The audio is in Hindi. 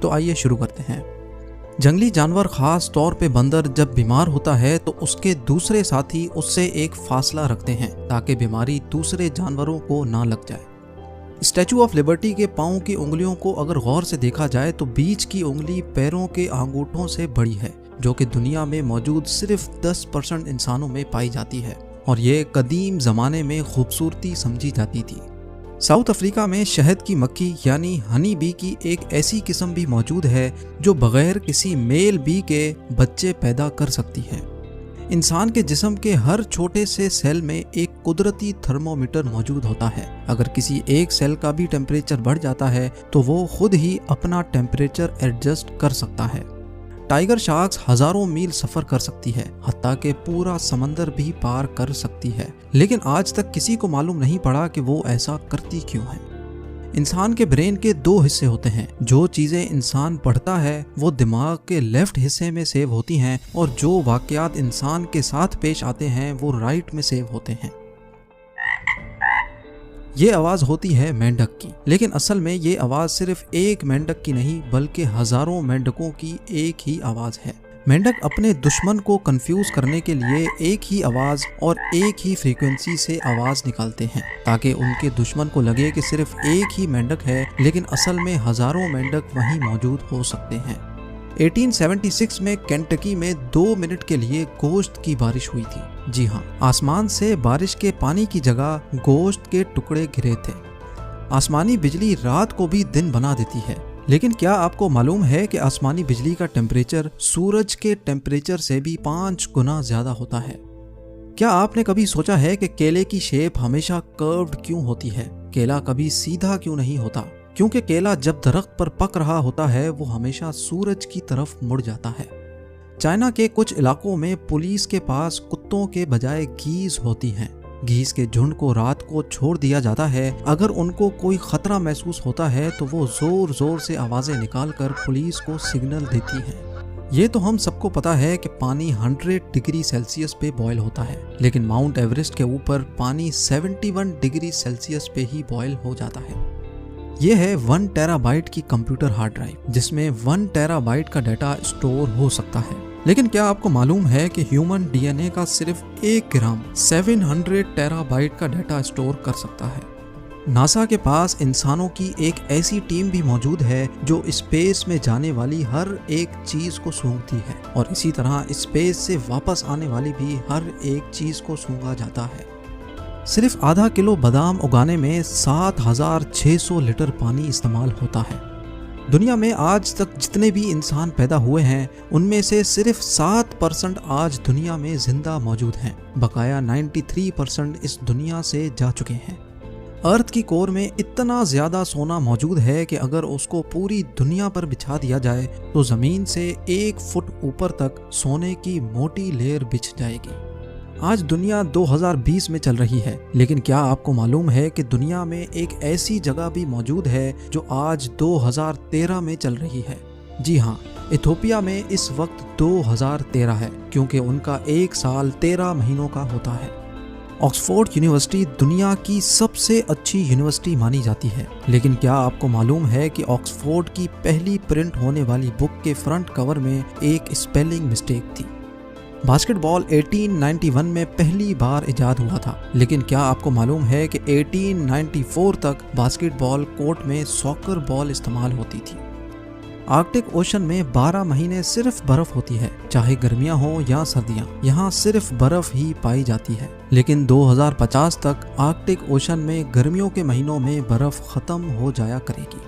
तो आइए शुरू करते हैं। जंगली जानवर, खास तौर पे बंदर, जब बीमार होता है तो उसके दूसरे साथी उससे एक फासला रखते हैं ताकि बीमारी दूसरे जानवरों को ना लग जाए। स्टैचू ऑफ लिबर्टी के पांव की उंगलियों को अगर गौर से देखा जाए तो बीच की उंगली पैरों के अंगूठों से बड़ी है, जो कि दुनिया में मौजूद सिर्फ 10% इंसानों में पाई जाती है और ये कदीम ज़माने में खूबसूरती समझी जाती थी। साउथ अफ्रीका में शहद की मक्खी यानी हनी बी की एक ऐसी किस्म भी मौजूद है जो बगैर किसी मेल बी के बच्चे पैदा कर सकती है। इंसान के जिस्म के हर छोटे से सेल में एक कुदरती थर्मोमीटर मौजूद होता है। अगर किसी एक सेल का भी टेम्परेचर बढ़ जाता है तो वो खुद ही अपना टेम्परेचर एडजस्ट कर सकता है। टाइगर शार्क्स हजारों मील सफर कर सकती है, हत्ता के पूरा समंदर भी पार कर सकती है, लेकिन आज तक किसी को मालूम नहीं पड़ा कि वो ऐसा करती क्यों है। इंसान के ब्रेन के 2 हिस्से होते हैं। जो चीजें इंसान पढ़ता है वो दिमाग के लेफ्ट हिस्से में सेव होती हैं और जो वाकयात इंसान के साथ पेश आते हैं वो राइट में सेव होते हैं। ये आवाज होती है मेंढक की, लेकिन असल में ये आवाज सिर्फ एक मेंढक की नहीं बल्कि हजारों मेंढकों की एक ही आवाज है। मेंढक अपने दुश्मन को कंफ्यूज करने के लिए एक ही आवाज और एक ही फ्रीक्वेंसी से आवाज निकालते हैं ताकि उनके दुश्मन को लगे कि सिर्फ एक ही मेंढक है, लेकिन असल में हजारों मेंढक वहीं मौजूद हो सकते हैं। 1876 में केंटकी में 2 मिनट के लिए गोश्त की बारिश हुई थी। जी हाँ, आसमान से बारिश के पानी की जगह गोश्त के टुकड़े गिरे थे। आसमानी बिजली रात को भी दिन बना देती है, लेकिन क्या आपको मालूम है कि आसमानी बिजली का टेम्परेचर सूरज के टेम्परेचर से भी 5 गुना ज्यादा होता है। क्या आपने कभी सोचा है कि केले की शेप हमेशा कर्व्ड क्यों होती है? केला कभी सीधा क्यों नहीं होता? क्योंकि केला जब दरख्त पर पक रहा होता है वो हमेशा सूरज की तरफ मुड़ जाता है। चाइना के कुछ इलाकों में पुलिस के पास कुत्तों के बजाय गीज होती हैं। गीज के झुंड को रात को छोड़ दिया जाता है। अगर उनको कोई खतरा महसूस होता है तो वो जोर जोर से आवाजें निकालकर पुलिस को सिग्नल देती हैं। ये तो हम सबको पता है कि पानी 100 डिग्री सेल्सियस पे बॉयल होता है, लेकिन माउंट एवरेस्ट के ऊपर पानी 71 डिग्री सेल्सियस पे ही बॉयल हो जाता है। यह है 1 टेराबाइट की कंप्यूटर हार्ड ड्राइव, जिसमें 1 टेराबाइट का डाटा स्टोर हो सकता है। लेकिन क्या आपको मालूम है कि ह्यूमन डीएनए का सिर्फ 1 ग्राम 700 टेराबाइट का डाटा स्टोर कर सकता है। नासा के पास इंसानों की एक ऐसी टीम भी मौजूद है जो स्पेस में जाने वाली हर एक चीज को सूंघती है और इसी तरह स्पेस से वापस आने वाली भी हर एक चीज को सूंघा जाता है। सिर्फ आधा किलो बादाम उगाने में 7600 लीटर पानी इस्तेमाल होता है। दुनिया में आज तक जितने भी इंसान पैदा हुए हैं उनमें से सिर्फ 7% आज दुनिया में जिंदा मौजूद हैं। बकाया 93% इस दुनिया से जा चुके हैं। अर्थ की कोर में इतना ज्यादा सोना मौजूद है कि अगर उसको पूरी दुनिया पर बिछा दिया जाए तो जमीन से 1 फुट ऊपर तक सोने की मोटी लेयर बिछ जाएगी। आज दुनिया 2020 में चल रही है, लेकिन क्या आपको मालूम है कि दुनिया में एक ऐसी जगह भी मौजूद है जो आज 2013 में चल रही है? जी हाँ, इथोपिया में इस वक्त 2013 है क्योंकि उनका 1 साल 13 महीनों का होता है। ऑक्सफोर्ड यूनिवर्सिटी दुनिया की सबसे अच्छी यूनिवर्सिटी मानी जाती है, लेकिन क्या आपको मालूम है कि ऑक्सफोर्ड की पहली प्रिंट होने वाली बुक के फ्रंट कवर में एक स्पेलिंग मिस्टेक थी। बास्केटबॉल 1891 में पहली बार इजाद हुआ था, लेकिन क्या आपको मालूम है कि 1894 तक बास्केटबॉल कोर्ट में सॉकर बॉल इस्तेमाल होती थी। आर्कटिक ओशन में 12 महीने सिर्फ बर्फ होती है, चाहे गर्मियां हो या सर्दियां, यहाँ सिर्फ बर्फ ही पाई जाती है। लेकिन 2050 तक आर्कटिक ओशन में गर्मियों के महीनों में बर्फ खत्म हो जाया करेगी।